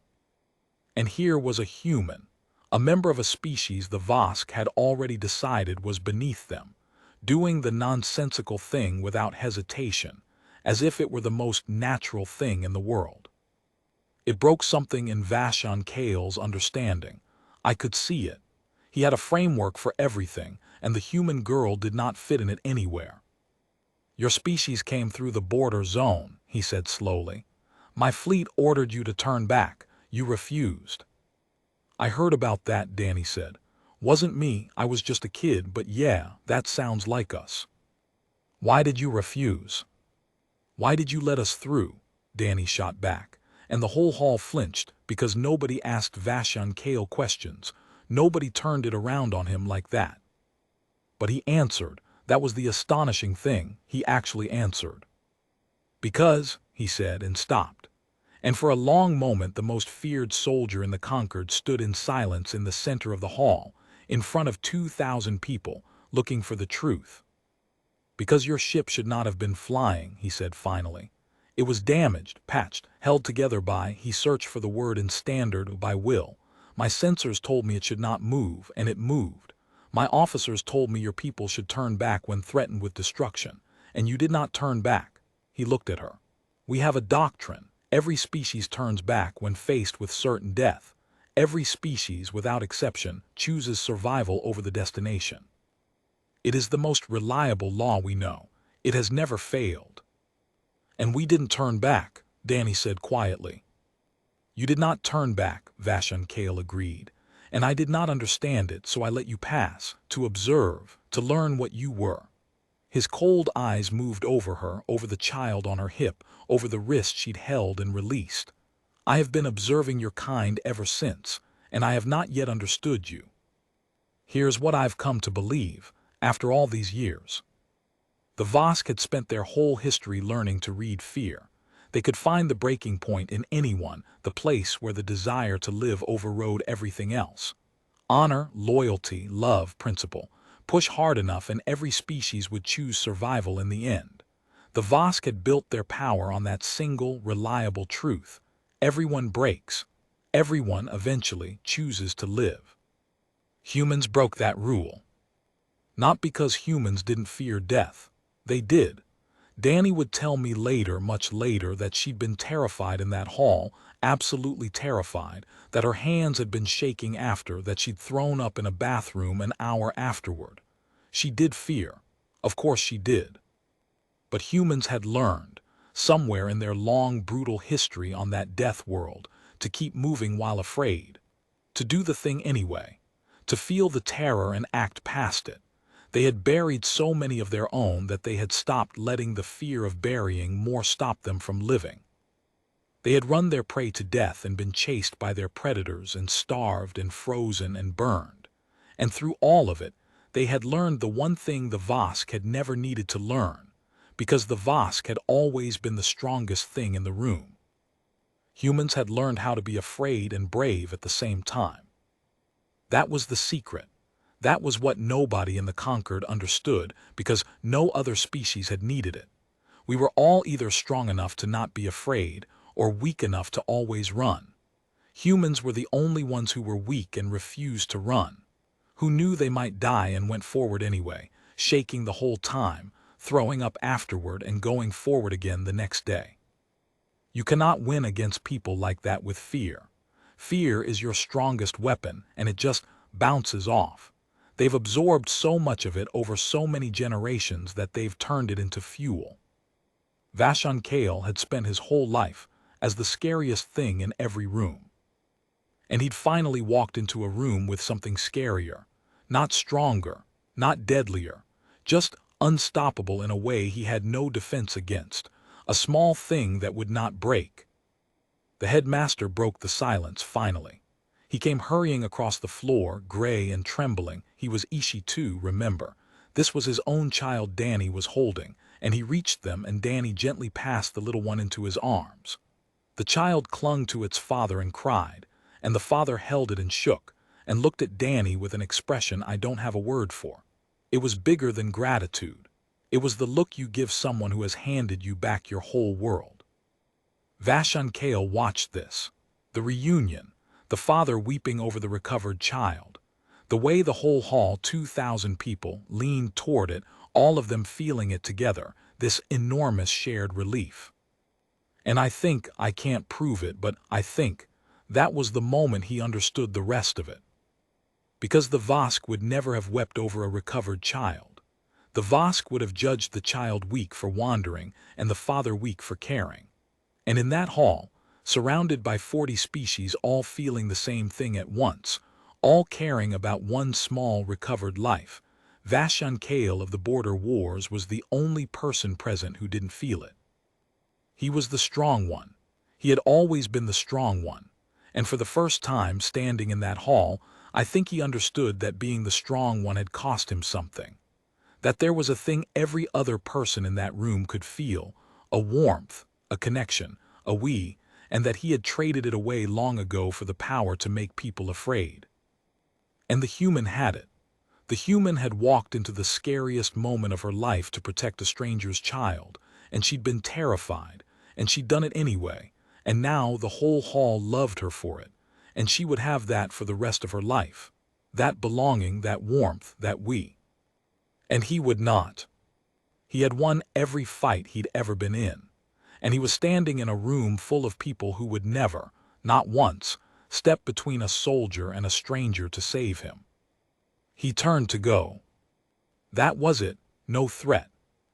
And here was a human, A member of a species the Vosque had already decided was beneath them, doing the nonsensical thing without hesitation, as if it were the most natural thing in the world. It broke something in Vosque's understanding. I could see it. He had a framework for everything, and the human girl did not fit in it anywhere. "Your species came through the border zone," he said slowly. "My fleet ordered you to turn back. You refused." "I heard about that," Danny said. "Wasn't me, I was just a kid, but yeah, that sounds like us." "Why did you refuse? Why did you let us through?" Danny shot back, and the whole hall flinched because nobody asked Vosque questions. Nobody turned it around on him like that. But he answered. That was the astonishing thing. He actually answered. "Because," he said, and stopped. And for a long moment the most feared soldier in the Concord stood in silence in the center of the hall, in front of 2,000 people, looking for the truth. "Because your ship should not have been flying," he said finally. "It was damaged, patched, held together by," he searched for the word in standard, "by will. My sensors told me it should not move, and it moved. My officers told me your people should turn back when threatened with destruction, and you did not turn back." He looked at her. "We have a doctrine. Every species turns back when faced with certain death. Every species, without exception, chooses survival over the destination. It is the most reliable law we know. It has never failed." "And we didn't turn back," Danny said quietly. "You did not turn back," Vosque agreed. "And I did not understand it, so I let you pass, to observe, to learn what you were." His cold eyes moved over her, over the child on her hip, over the wrist she'd held and released. "I have been observing your kind ever since, and I have not yet understood you. Here's what I've come to believe, after all these years." The Vosque had spent their whole history learning to read fear. They could find the breaking point in anyone, the place where the desire to live overrode everything else. Honor, loyalty, love, principle. Push hard enough and every species would choose survival in the end. The Vosque had built their power on that single, reliable truth. Everyone breaks. Everyone eventually chooses to live. Humans broke that rule. Not because humans didn't fear death. They did. Danny would tell me later, much later, that she'd been terrified in that hall, absolutely terrified, that her hands had been shaking after, that she'd thrown up in a bathroom an hour afterward. She did fear. Of course she did. But humans had learned, somewhere in their long, brutal history on that death world, to keep moving while afraid. To do the thing anyway. To feel the terror and act past it. They had buried so many of their own that they had stopped letting the fear of burying more stop them from living. They had run their prey to death and been chased by their predators and starved and frozen and burned. And through all of it, they had learned the one thing the Vosque had never needed to learn, because the Vosque had always been the strongest thing in the room. Humans had learned how to be afraid and brave at the same time. That was the secret. That was what nobody in the Concord understood, because no other species had needed it. We were all either strong enough to not be afraid, or weak enough to always run. Humans were the only ones who were weak and refused to run, who knew they might die and went forward anyway, shaking the whole time, throwing up afterward and going forward again the next day. You cannot win against people like that with fear. Fear is your strongest weapon, and it just bounces off. They've absorbed so much of it over so many generations that they've turned it into fuel. Vosque had spent his whole life as the scariest thing in every room. And he'd finally walked into a room with something scarier, not stronger, not deadlier, just unstoppable in a way he had no defense against, a small thing that would not break. The headmaster broke the silence finally. He came hurrying across the floor, gray and trembling. He was Ishi too, remember. This was his own child Danny was holding, and he reached them and Danny gently passed the little one into his arms. The child clung to its father and cried, and the father held it and shook, and looked at Danny with an expression I don't have a word for. It was bigger than gratitude. It was the look you give someone who has handed you back your whole world. Vosque watched this. The reunion. the father weeping over the recovered child, the way the whole hall, 2,000 people, leaned toward it, all of them feeling it together, this enormous shared relief. And I can't prove it, but I think that was the moment he understood the rest of it. Because the Vosque would never have wept over a recovered child. The Vosque would have judged the child weak for wandering and the father weak for caring. And in that hall, surrounded by 40 species all feeling the same thing at once, all caring about one small recovered life, Vosque of the border wars was the only person present who didn't feel it. He was the strong one. He had always been the strong one. And for the first time standing in that hall, I think he understood that being the strong one had cost him something. That there was a thing every other person in that room could feel, a warmth, a connection, a we, and that he had traded it away long ago for the power to make people afraid. And the human had it. The human had walked into the scariest moment of her life to protect a stranger's child, and she'd been terrified, and she'd done it anyway, and now the whole hall loved her for it, and she would have that for the rest of her life. That belonging, that warmth, that we. And he would not. He had won every fight he'd ever been in, and he was standing in a room full of people who would never, not once, step between a soldier and a stranger to save him. He turned to go. That was it, no threat,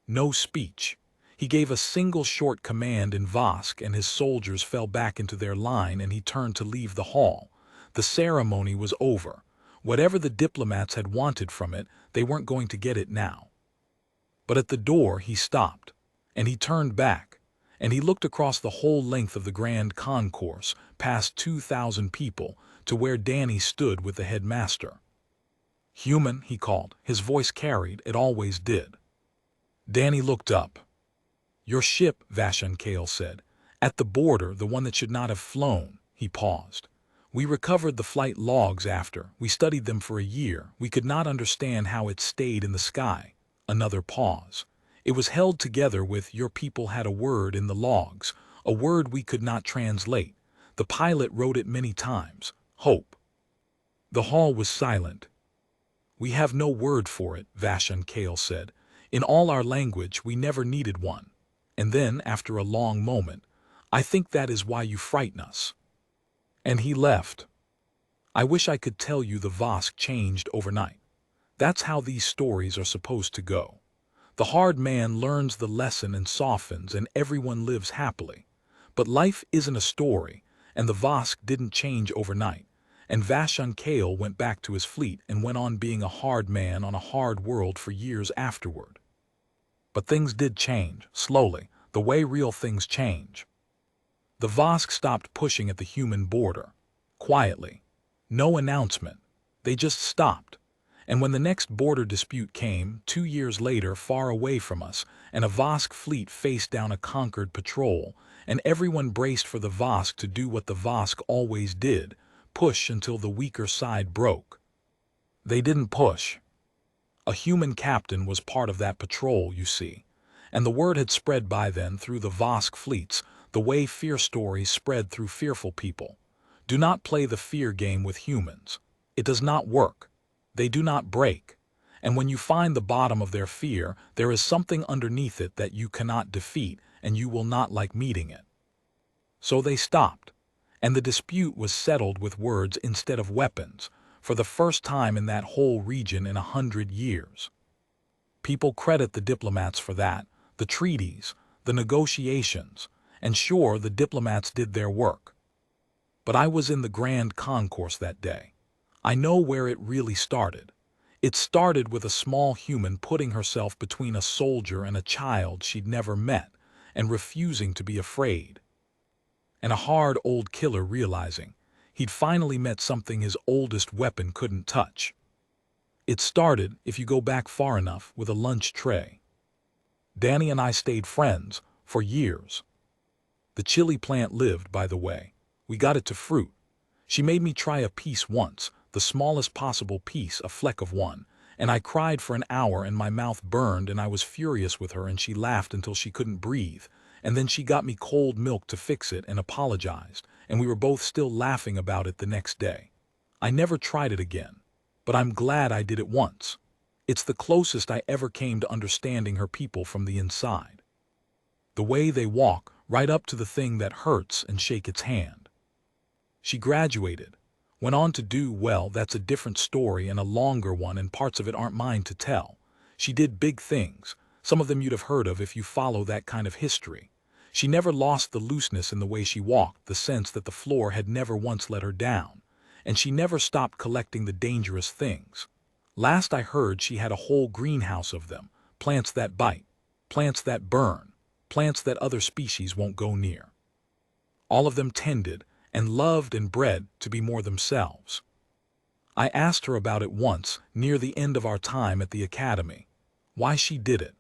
no speech. He gave a single short command in Vosque and his soldiers fell back into their line and he turned to leave the hall. The ceremony was over. Whatever the diplomats had wanted from it, they weren't going to get it now. But at the door he stopped, and he turned back, and he looked across the whole length of the grand concourse, past 2,000 people, to where Danny stood with the headmaster. "Human," he called. His voice carried, it always did. Danny looked up. "Your ship," Vosque said. "At the border, the one that should not have flown." He paused. "We recovered the flight logs after. We studied them for a year. We could not understand how it stayed in the sky." Another pause. "It was held together with 'your people had a word in the logs, a word we could not translate. The pilot wrote it many times. Hope." The hall was silent. "We have no word for it," Vosque said. "In all our language we never needed one." And then, after a long moment, "I think that is why you frighten us." And he left. I wish I could tell you the Vosque changed overnight. That's how these stories are supposed to go. The hard man learns the lesson and softens, and everyone lives happily. But life isn't a story, and the Vosque didn't change overnight. And Vosque went back to his fleet and went on being a hard man on a hard world for years afterward. But things did change, slowly, the way real things change. The Vosque stopped pushing at the human border. Quietly. No announcement. They just stopped. And when the next border dispute came, 2 years later, far away from us, and a Vosque fleet faced down a Concord patrol, and everyone braced for the Vosque to do what the Vosque always did, push until the weaker side broke. They didn't push. A human captain was part of that patrol, you see, and the word had spread by then through the Vosque fleets, the way fear stories spread through fearful people. Do not play the fear game with humans. It does not work. They do not break. And when you find the bottom of their fear, there is something underneath it that you cannot defeat, and you will not like meeting it. So they stopped, and the dispute was settled with words instead of weapons, for the first time in that whole region in 100 years. People credit the diplomats for that, the treaties, the negotiations, and sure, the diplomats did their work. But I was in the grand concourse that day. I know where it really started. It started with a small human putting herself between a soldier and a child she'd never met, and refusing to be afraid. And a hard old killer realizing he'd finally met something his oldest weapon couldn't touch. It started, if you go back far enough, with a lunch tray. Danny and I stayed friends for years. The chili plant lived, by the way. We got it to fruit. She made me try a piece once, the smallest possible piece, a fleck of one, and I cried for an hour and my mouth burned and I was furious with her and she laughed until she couldn't breathe, and then she got me cold milk to fix it and apologized, and we were both still laughing about it the next day. I never tried it again, but I'm glad I did it once. It's the closest I ever came to understanding her people from the inside. The way they walk right up to the thing that hurts and shake its hand. She graduated, went on to do well. That's a different story and a longer one, and parts of it aren't mine to tell. She did big things, some of them you'd have heard of if you follow that kind of history. She never lost the looseness in the way she walked, the sense that the floor had never once let her down, and she never stopped collecting the dangerous things. Last I heard, she had a whole greenhouse of them, plants that bite, plants that burn, plants that other species won't go near. All of them tended and loved and bred to be more themselves. I asked her about it once, near the end of our time at the academy. Why she did it.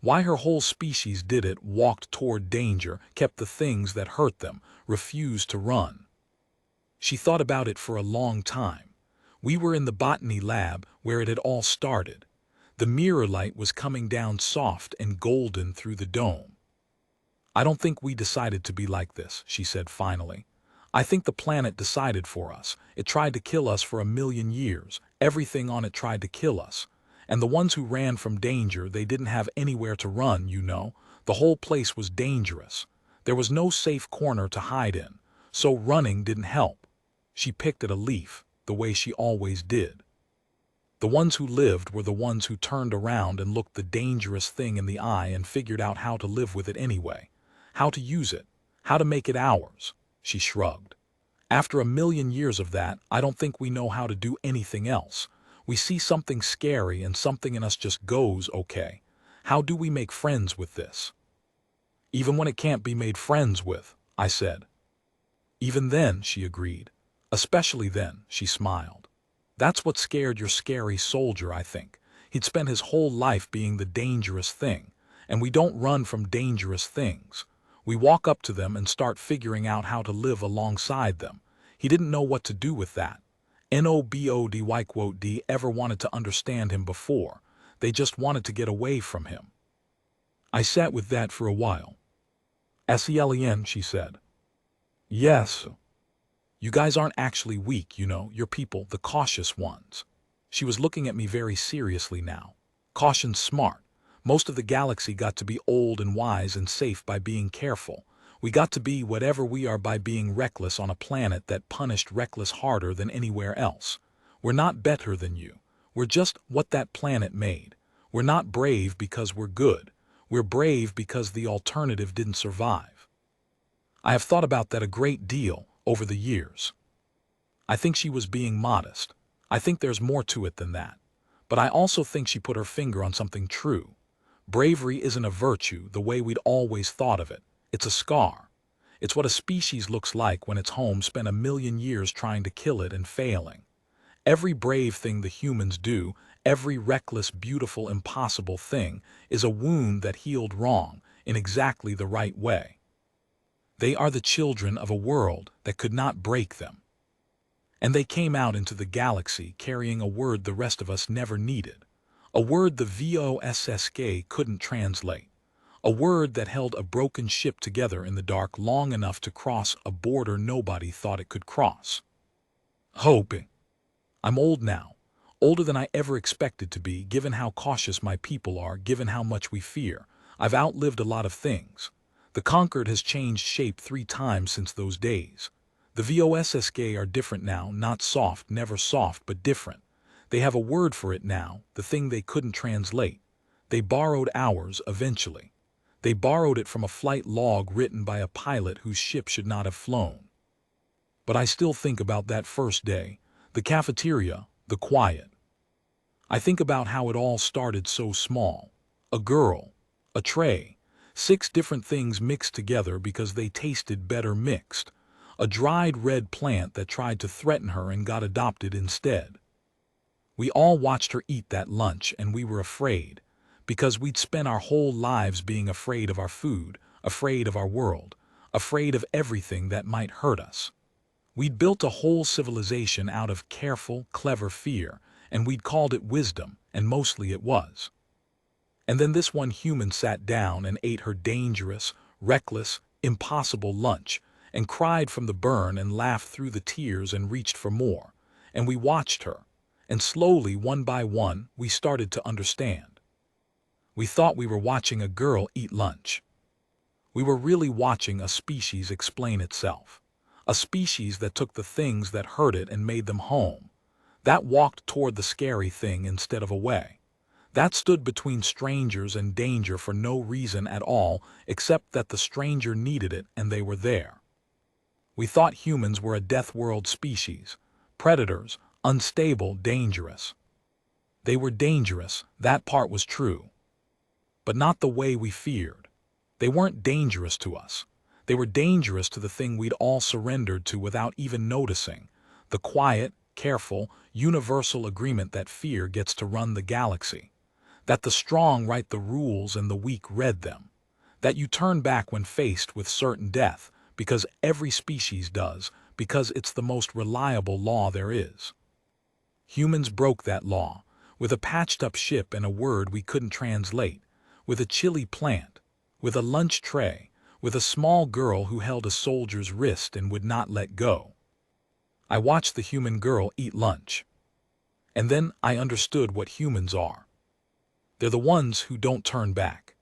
Why her whole species did it, walked toward danger, kept the things that hurt them, refused to run. She thought about it for a long time. We were in the botany lab where it had all started. The mirror light was coming down soft and golden through the dome. I don't think we decided to be like this, she said finally. I think the planet decided for us. It tried to kill us for 1,000,000 years. Everything on it tried to kill us. And the ones who ran from danger, they didn't have anywhere to run, you know. The whole place was dangerous. There was no safe corner to hide in, so running didn't help. She picked at a leaf, the way she always did. The ones who lived were the ones who turned around and looked the dangerous thing in the eye and figured out how to live with it anyway, how to use it, how to make it ours. She shrugged. After 1,000,000 years of that, I don't think we know how to do anything else. We see something scary and something in us just goes, okay, how do we make friends with this? Even when it can't be made friends with, I said. Even then, she agreed. Especially then, she smiled. That's what scared your scary soldier, I think. He'd spent his whole life being the dangerous thing, and we don't run from dangerous things. We walk up to them and start figuring out how to live alongside them. He didn't know what to do with that. Nobody ever wanted to understand him before. They just wanted to get away from him. I sat with that for a while. Selen, she said. Yes. You guys aren't actually weak, you know, your people, the cautious ones. She was looking at me very seriously now. Caution's smart. Most of the galaxy got to be old and wise and safe by being careful. We got to be whatever we are by being reckless on a planet that punished reckless harder than anywhere else. We're not better than you. We're just what that planet made. We're not brave because we're good. We're brave because the alternative didn't survive. I have thought about that a great deal over the years. I think she was being modest. I think there's more to it than that. But I also think she put her finger on something true. Bravery isn't a virtue the way we'd always thought of it. It's a scar. It's what a species looks like when its home spent 1,000,000 years trying to kill it and failing. Every brave thing the humans do, every reckless, beautiful, impossible thing, is a wound that healed wrong in exactly the right way. They are the children of a world that could not break them. And they came out into the galaxy carrying a word the rest of us never needed. A word the Vosque couldn't translate. A word that held a broken ship together in the dark long enough to cross a border nobody thought it could cross. Hoping. I'm old now. Older than I ever expected to be, given how cautious my people are, given how much we fear. I've outlived a lot of things. The Concord has changed shape 3 times since those days. The Vosque are different now, not soft, never soft, but different. They have a word for it now, the thing they couldn't translate. They borrowed ours eventually. They borrowed it from a flight log written by a pilot whose ship should not have flown. But I still think about that first day, the cafeteria, the quiet. I think about how it all started so small. A girl, a tray, 6 different things mixed together because they tasted better mixed. A dried red plant that tried to threaten her and got adopted instead. We all watched her eat that lunch and we were afraid, because we'd spent our whole lives being afraid of our food, afraid of our world, afraid of everything that might hurt us. We'd built a whole civilization out of careful, clever fear, and we'd called it wisdom, and mostly it was. And then this one human sat down and ate her dangerous, reckless, impossible lunch, and cried from the burn and laughed through the tears and reached for more. And we watched her, and slowly, one by one, we started to understand. We thought we were watching a girl eat lunch. We were really watching a species explain itself. A species that took the things that hurt it and made them home. That walked toward the scary thing instead of away. That stood between strangers and danger for no reason at all except that the stranger needed it and they were there. We thought humans were a death world species. Predators, unstable, dangerous. They were dangerous, that part was true. But not the way we feared. They weren't dangerous to us. They were dangerous to the thing we'd all surrendered to without even noticing. The quiet, careful, universal agreement that fear gets to run the galaxy. That the strong write the rules and the weak read them. That you turn back when faced with certain death, because every species does, because it's the most reliable law there is. Humans broke that law, with a patched-up ship and a word we couldn't translate, with a chilly plant, with a lunch tray, with a small girl who held a soldier's wrist and would not let go. I watched the human girl eat lunch. And then I understood what humans are. They're the ones who don't turn back.